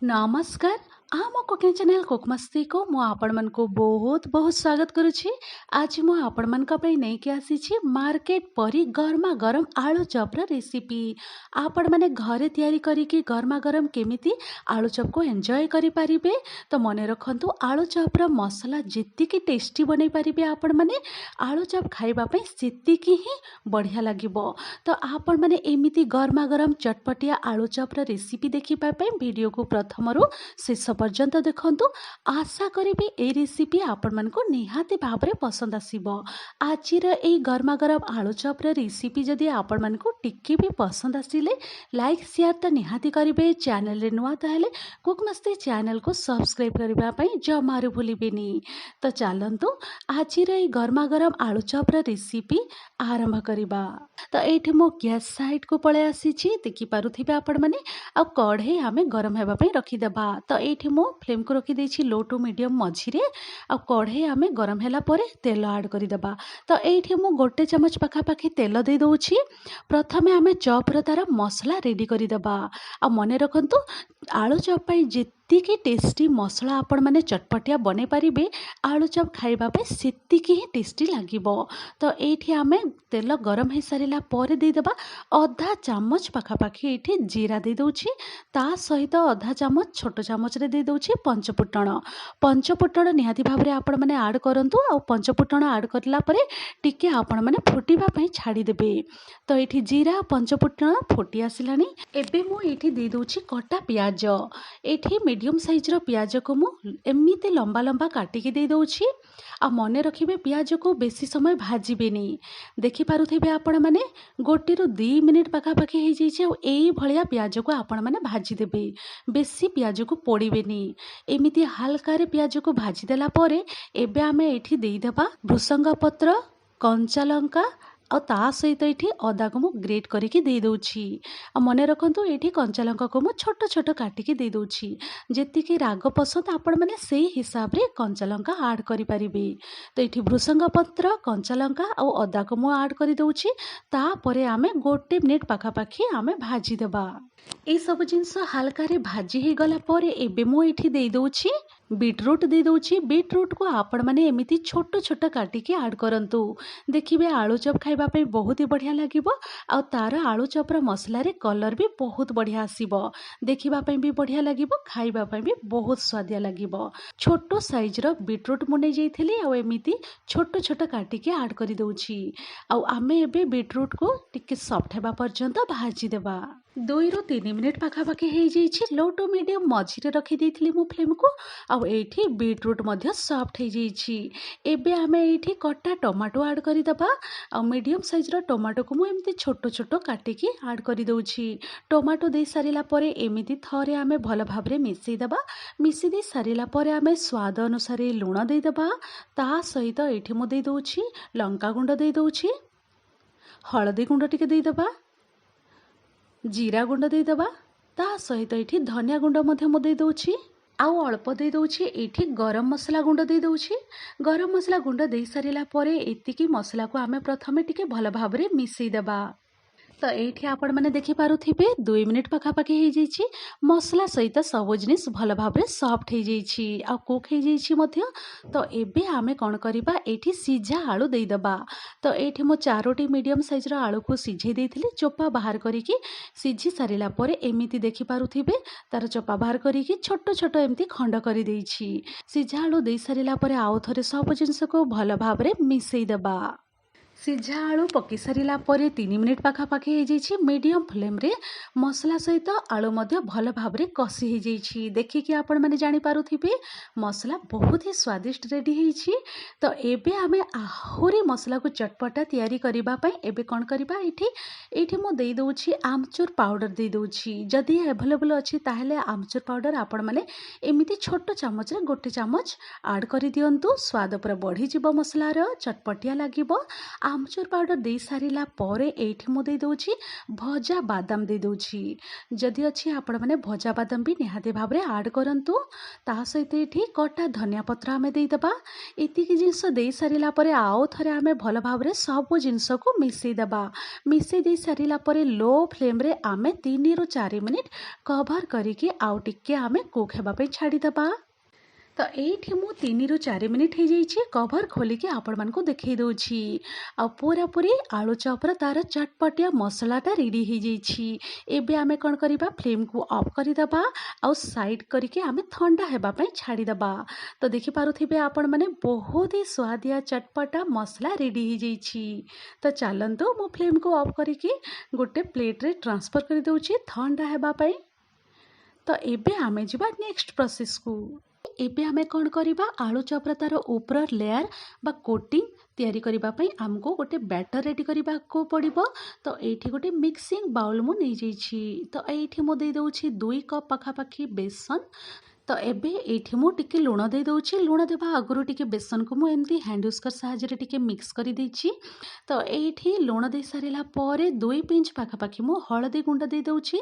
नमस्कार। आम cooking channel cook मस्ती को मु आपण मन को बहुत बहुत स्वागत करुछि। आज मु आपण मन का पई नै के आसी छी मार्केट परी गरमा गरम आलू चप र रेसिपी। आपण माने घरे तयारी करी कि गरमा गरम केमिति आलू चप को एन्जॉय करि पारिबे। तो मने रखंतु आलू चप र मसला जेति कि टेस्टी बनै पारिबे आपण माने आलू चप खाइबा पई सेति कि ही बढ़िया लागिबो। तो आपण माने एमिति गरमा गरम चटपटिया आलू चप र रेसिपी देखिबा पई वीडियो को प्रथमरु शेष पर्यंत देखंतु। आशा करिबी ए रेसिपी आपण मानको निहाती भाबरे पसंद आसीबो। आजिर ए गरमा गरम आलू चप र रेसिपी जदि आपण मानको टिके भी पसंद आसिले लाइक शेयर तो निहाती करिबे। चैनल रे नुआ ताहेले कुक मस्ती चैनल को सब्सक्राइब करबा पई जमारू भूलिबेनी। तो चलंतु आजिर ए गरमा गरम आलू चप र रेसिपी आरंभ करिबा। तो एठी मो गैस साइड को पळे आसी छी देखि पारुथिबे आपण माने। आ कढ़ई आमे गरम हेबा पई रखी देबा। तो एठी मो फ्लेम को रखी देछि लो टू मीडियम मझिरे। आ कढ़ई आमे गरम हेला परे तेल ऐड करि देबा। तो एठी मो गोटे चमच पाखा पाखी तेल दे दउछि। प्रथमे आमे चप र तार मसला रेडी करि देबा। आ मने रखंतु आलू चप पई जेतिकी टेस्टी मसला आपण माने चटपटिया बने पारिबे आलू चप खाइबा पे सेतिकी ही टेस्टी लागिबो। तो एठी आमे तेल गरम हे सारिला परे दे देबा आधा चामच पाखा पाखी एठी जीरा दे दउछि। ता सहित आधा चामच छोट चामच रे दे दउछि पंचफुटण। पंचफुटण निहाती भाबरे आपण माने ऐड करंतु। आ पंचफुटण ऐड करला परे टिके आपण माने फुटिबा पई छाडी देबे। तो एठी जीरा पंचफुटण फुटी आसिलानी। एबे मु एठी दे दउछि कटा प्याज। एठी मीडियम साइज रो प्याज को मु एमिते लंबा लंबा काटी के दे दउछि। आ मने रखिबे प्याज को बेसी समय भाजिबेनी। देखि पारुथिबे आपण माने गोटे रु 2 मिनिट पाखा पाखी हे जाइछे। आ एई भलिया प्याज को आपण माने भाजी देबे। बेसी प्याज को पोड़ीबेनी। एमिति हल्का रे प्याज को भाजी देला परे एबे आमे एठी देई देबा भृसंग पत्र कंचा लंका और ता सहित ये अदा को मु ग्रेट करके दे दउछि। आ मने रखंतु एठी कंचा लंका को मु छोट छोट काटिके दे दउछि। जेतिकी राग पसंद आपण माने सेही हिसाब रे कंचा लंका ऐड करि परिबे। तो एठी भृसंग पत्र कंचा लंका और अदा को मु ऐड करि दउछि। ता परे आमे गोटे मिनिट पाखा पाखी आमे भाजी देबा। ए सब जिनस हल्का रे भाजी हे गला परे एबे मु एठी दे दउछि बीटरूट दे दउछि। बीटरूट को आपण माने एमिति छोट छोट काटिके ऐड करंतु। देखिबे आलू चप खाइबा पे बहुत ही बढ़िया लागिबो। आ तार आलू चप र मसला रे कलर भी बहुत बढ़िया आसीबो। देखिबा पे भी बढ़िया लागिबो खाइबा पे भी बहुत स्वादिया लागिबो। छोटो साइज रो बीटरूट मु नै जाइथिली आ एमिति छोट छोट काटिके ऐड करि दउछि। आ आमे एबे बीटरूट को टिके सॉफ्ट हेबा पर्यंत भाजी देबा। 2 रु 3 मिनिट पाखा पाखी हे जाइछि। लो टू मीडियम मझिरे रखी देइथिली मु फ्लेम को। आ एठी बीटरूट मध्य सॉफ्ट हे जाइछि। एबे आमे एठी कटा टमाटो ऐड करि दबा। आ मीडियम साइज रो टमाटो को मु एमिति छोट छोट काटिकी ऐड करि दउछि। टमाटो दे सारिला परे एमिति थरे आमे भल भाबरे मिसै दबा। मिसि दे सारिला परे आमे स्वाद अनुसार लूण दे दबा। ता सहित एठी मु दे दउछि लंका गुंड दे दउछि। हळदी गुंड टिके दे दबा। जीरा गुंड दे दबा। ता सहित एठी धनिया गुंड मध्य मु दे दउछि। आउ अल्प दे दउछि एठी गरम मसला गुंड दे दउछि। गरम मसला गुंड दे सारिला परे एतिकी मसला को आमे प्रथमे टिके भल भाबरे मिसै दबा। तो एठी आपण माने देखि पारुथिबे 2 मिनिट पाखा पाखी हे जाइछि। मसला सहित सब जिनिस भल भाबरे सॉफ्ट हे जाइछि आ कुक हे जाइछि मध्य। तो एबे आमे कोन करिबा एठी सिझा आलू देई दबा। तो एठी मो 4टी मीडियम साइज रो आलू को सिझे देइथिली चोपा बाहर करिकि। सिझी सारिला परे एमिति देखि पारुथिबे तार चोपा बाहर करिकि छोट छोट एमिति खंड करि देइछि। सिझा आलू देई सारिला परे आउ थरे सब जिनिस को भल भाबरे मिसै दबा। सिझा आलू पकी सारिला परे 3 मिनिट पाखा पाखी हे जाइछि। मीडियम फ्लेम रे मसला सहित आलू मध्य भल भाबरे कसी हे जाइछि। देखिकि आपण माने जानि पारुथिबे मसला बहुत ही स्वादिष्ट रेडी हेछि। तो एबे आमे आहुरी मसला को चटपटा तयारी करिबा पई एबे कोन करिबा एठी मो देई दउछि आमचूर पाउडर देई दउछि। जदि अवेलेबल अछि ताहेले आमचूर पाउडर आपण माने एमिति छोट चामच रे गोटे चामच ऐड करि दियंतु। स्वाद पूरा बढ़ी जिवो मसला रो चटपटिया लागिबो। आमचूर पाउडर दे सारिला परे एठी मु दे दउछि भजा बादाम दे दउछि। जदि अछि आपण माने भजा बादाम भी निहाती भाबरे ऐड करंतु। ता सहित एठी कटा धनिया पत्र आमे दे दबा। एतिकी जिंस दे सारिला परे आउ थरे आमे भल भाबरे सब जिंस को मिसई दबा। मिसई दे सारिला परे लो फ्लेम रे आमे 3 रु 4 मिनिट कवर करिके आउ टिके आमे कुक हेबा पे छाड़ी दबा। तो ये मु 3 रु 4 मिनिट हो जाइए कवर खोलिकी आपण मानक देखई दूची। आ पूरा पूरी आलू चॉपर तार चटपटिया मसलाटा रेडी हो जाइए। एबे आमे कौन करबा फ्लेम को ऑफ करदबा आ साइड करके आमे ठंडा हेबापई छाड़ीदबा। तो देखि पारुथिबे आपण माने बहुत ही स्वादिया चटपटा मसला रेडी हो जाइए। तो चलंतु मु फ्लेम को ऑफ करके गोटे प्लेट रे ट्रांसफर कर दउची ठंडा हेबापई। तो एबे आमे जिबा नेक्स्ट प्रोसेस को। एबे आमे कौन करबा आलू चॉपर तार ऊपर लेयर बा कोटिंग तैयारी करबा पई हमको गोटे बैटर रेडी करबा को पड़िबो। तो एठी गोटे मिक्सिंग बाउल मु नै जाइछि। तो एठी मु दे दउछि 2 कप पाखापाखी बेसन। तो एबे एठी मु टिके लुण दे दउछि। लुण देबा आगरु टिके बेसन को मु एमती हैंड व्हिस्कर सहायता रे टिके मिक्स करि दैछि। तो एठी लुण दे सारिला परे 2 पिंच पाखापाखी मु हळदी गुंड दे दउछि।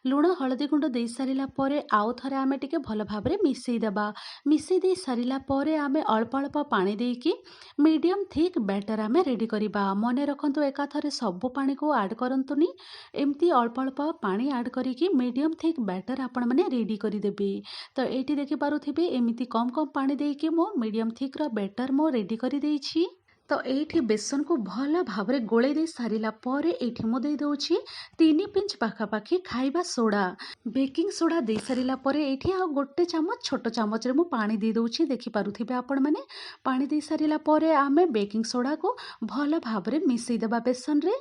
लुण हळदी गुंड दे सारिला परे आउ थरे आमे टिके भल भाबरे मिसई देबा। मिसई दे सारिला परे आमे अल्प अल्प पानी देकी मीडियम थिक बैटर आमे रेडी करिबा। मने रखंतु एका थरे सब पानी को ऐड करंतुनी। एमती अल्प अल्प पानी ऐड करिकी मीडियम थिक बैटर आपण माने रेडी करि देबे। तो एठी देखि पारुथिबे एमिति कम कम पानी देकी मो मीडियम थिक रो बैटर मो रेडी करि देइछि। तो एठी बेसन को भल भावरे गोले दे सारिला परे एठी मु दे दउछि 3 पिंच पाखापाखी खाइबा सोडा। बेकिंग सोडा दे सारिला परे एठी आ गोटे चामच छोट चामच रे मु पानी दे दउछि। देखि पारुथिबे आपण माने पानी दे सारिला परे आमे बेकिंग सोडा को भल भावरे मिसई देबा बेसन रे।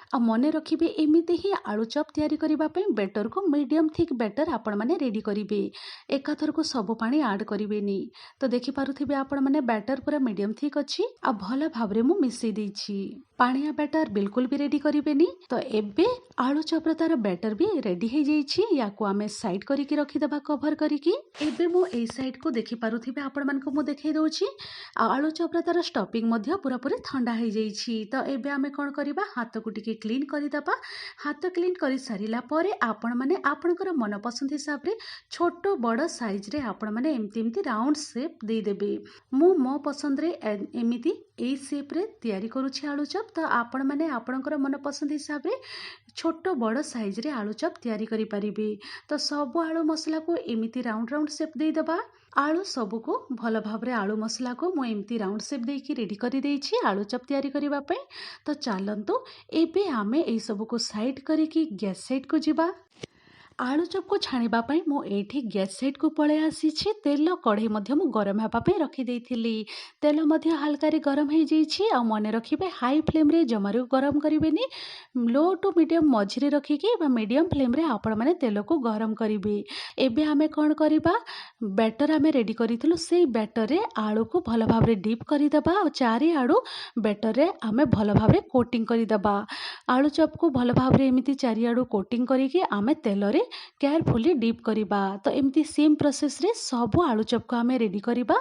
आ मने रखिबे एमिति ही आलू चॉप तैयारी करिबा पई बैटर को मीडियम थिक बैटर आपण माने रेडी करिबे। एकाथर को सब पानी ऐड करिबेनी। तो देखि पारुथिबे आपण माने बैटर पूरा मीडियम थिक अछि आ भल भाबरे मु मिसई दैछि। पानिया बैटर बिल्कुल भी रेडी करिबेनी। तो एबे आलू चॉप रे तार बैटर भी रेडी हो जाइछि। या को आमे साइड करिके रखि दबा कवर करिकी। एबे मु ए साइड को देखि पारुथिबे आपण मानको मु देखै दउछि। आलू चॉप रे तार स्टफिंग मध्य पूरा पूरी ठंडा हो जाइछि। तो एबे आमे कोन करिबा हाथ को टिके क्लीन करिदबा। हाथ क्लीन करि सारिला परे आपण माने आपनकर मन पसंद हिसाब रे छोट बड़ साइज रे आपण माने एमती एमती राउंड शेप दे देबे। मु मो पसंद रे एमिति ए शेप रे तैयारी करूछि आलू चॉप। तो आपण माने आपनकर मन पसंद हिसाब रे छोट बड़ साइज रे आलू चॉप तैयारी करि परिबे। तो सब आलू मसला को एमिति राउंड राउंड शेप दे दबा। आलू सब को भल भाबरे आलू मसला को मु एमती राउंड शेप देकी रेडी करि देछि आलू चॉप तैयारी करिबा पई। तो चलंतु एबे आमे ए सब को साइड करिकी गैस साइड को जिबा। आलू चॉप को छाणिबा पई मु एठी गैस साइड को पळे आसीछि। तेल कढ़ई मध्य मु गरम हेबा पई रखि देइथिली। तेल मध्य हल्का रे गरम हे जाइछि। आ मने रखिबे हाई फ्लेम रे जमारु गरम करिबेनी। लो टू मीडियम मझिरे रखिकी बा मीडियम फ्लेम रे आपण माने तेल को गरम करिबे। एबे आमे कोन करिबा बैटर आमे रेडी करिथिलु सेई बैटर रे आलू को भल भाबरे डीप करि दबा। आ चारि आडू बैटर रे आमे भल भाबरे कोटिंग करि दबा। आलू चॉप को भल भाबरे एमिति चारि आडू कोटिंग करिके आमे तेल रे केयरफुली डीप करिबा। तो एमती सेम प्रोसेस रे सब आलू चॉप को आमे रेडी करिबा।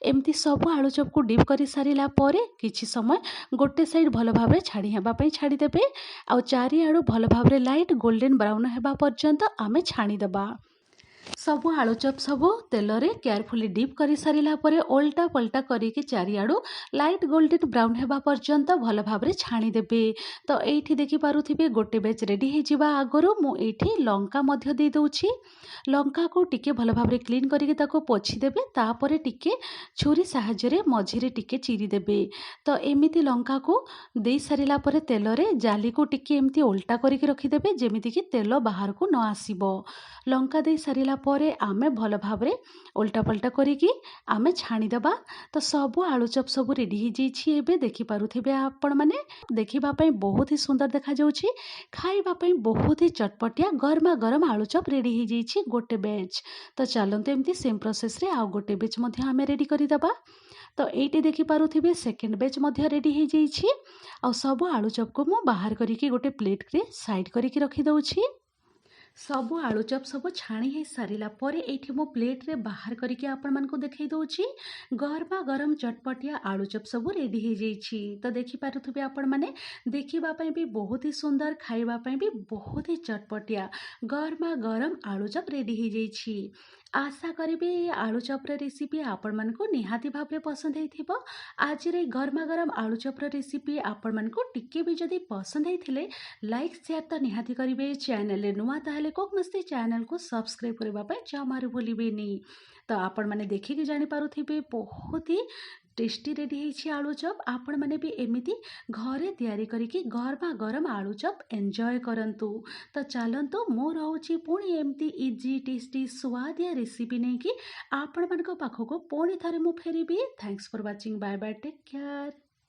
एमती सब आलू चॉप को डीप करि सारिला परे किछि समय गोटे साइड भल भाबरे छाड़ी हेबा पई छाड़ी देबे। आ चारि आडू भल भाबरे लाइट गोल्डन ब्राउन हेबा पर्यंत आमे छाणी देबा। सब आलू चॉप सब तेल रे केयरफुली डीप करि सारिला परे ओल्टा पल्टा करिके चारिआडू लाइट गोल्डन ब्राउन हेबा पर्यंत भल भाबरे छाणी देबे। तो एठी देखि पारुथिबे गोटे बैच रेडी हे जिबा आगरो मु एठी लंका मध्य दे दउछि। लंका को टिके भल भाबरे क्लीन करिके ताको पोछि देबे। तापरे टिके छुरी सहायता रे मझिरे टिके चिरी देबे। तो एमिति लंका को दे सारिला परे तेल रे जाली को टिके एमिति उल्टा करिके रखि देबे जेमिति कि तेल बाहर को न आसीबो। लंका दे सारिला परे आमे भल भाबरे उल्टा पल्टा करिकी आमे छाणी देबा। तो सब आलू चॉप सब रेडी हे जाइछि। एबे देखि पारुथिबे आपण माने देखिबा पई बहुत ही सुंदर देखा जाउछि। खाइबा पई बहुत ही चटपटिया गरमा गरम आलू चॉप रेडी हे जाइछि गोटे बैच। तो चलंतु एमती सेम प्रोसेस रे आ गोटे बैच मध्य आमे रेडी करि देबा। तो एटी देखि पारुथिबे सेकेंड बैच मध्य रेडी हे जाइछि। आ सब आलू चॉप को मु बाहर करिकी गोटे प्लेट रे साइड करिकी रखि दउछि। ସବୁ ଆଳୁଚପ୍ ସବୁ ଛାଣି ହେଇସାରିଲା ପରେ ଏଇଠି ମୁଁ ପ୍ଲେଟ୍‌ରେ ବାହାର କରିକି ଆପଣମାନଙ୍କୁ ଦେଖେଇ ଦଉଛି। ଗରମା ଗରମ ଚଟପଟିଆ ଆଳୁଚପ୍ ସବୁ ରେଡି ହେଇଯାଇଛି। ତ ଦେଖିପାରୁଥିବେ ଆପଣମାନେ, ଦେଖିବା ପାଇଁ ବି ବହୁତ ହି ସୁନ୍ଦର, ଖାଇବା ପାଇଁ ବି ବହୁତ ହି ଚଟପଟିଆ। ଗରମା ଗରମ ଆଳୁଚପ୍ ରେଡି ହେଇଯାଇଛି। ଆଶା କରିବି ଏ ଆଳୁଚପ୍‌ର ରେସିପି ଆପଣମାନଙ୍କୁ ନିହାତି ଭାବରେ ପସନ୍ଦ ହେଇଥିବ। ଆଜିର ଏଇ ଗରମା ଗରମ ଆଳୁଚପ୍‌ର ରେସିପି ଆପଣମାନଙ୍କୁ ଟିକେ ବି ଯଦି ପସନ୍ଦ ହେଇଥିଲେ ଲାଇକ୍ ସେୟାର ତ ନିହାତି କରିବେ। ଚ୍ୟାନେଲରେ ନୂଆ ତାହେଲେ କୁକ୍ ମସ୍ତି ଚ୍ୟାନେଲକୁ ସବସ୍କ୍ରାଇବ୍ କରିବା ପାଇଁ ଜମାରୁ ଭୁଲିବେନି। ତ ଆପଣମାନେ ଦେଖିକି ଜାଣିପାରୁଥିବେ ବହୁତ ହି ଟେଷ୍ଟି ରେଡି ହେଇଛି ଆଳୁଚପ୍। ଆପଣମାନେ ବି ଏମିତି ଘରେ ତିଆରି କରିକି ଗରମା ଗରମ ଆଳୁଚପ୍ ଏନ୍ଜୟ କରନ୍ତୁ। ତ ଚାଲନ୍ତୁ, ମୁଁ ରହୁଛି ପୁଣି ଏମିତି ଇଜି ଟେଷ୍ଟି ସୁଆଦିଆ ରେସିପି ନେଇକି ଆପଣମାନଙ୍କ ପାଖକୁ ପୁଣି ଥରେ ମୁଁ ଫେରିବି। Thanks for watching. Bye bye, take care.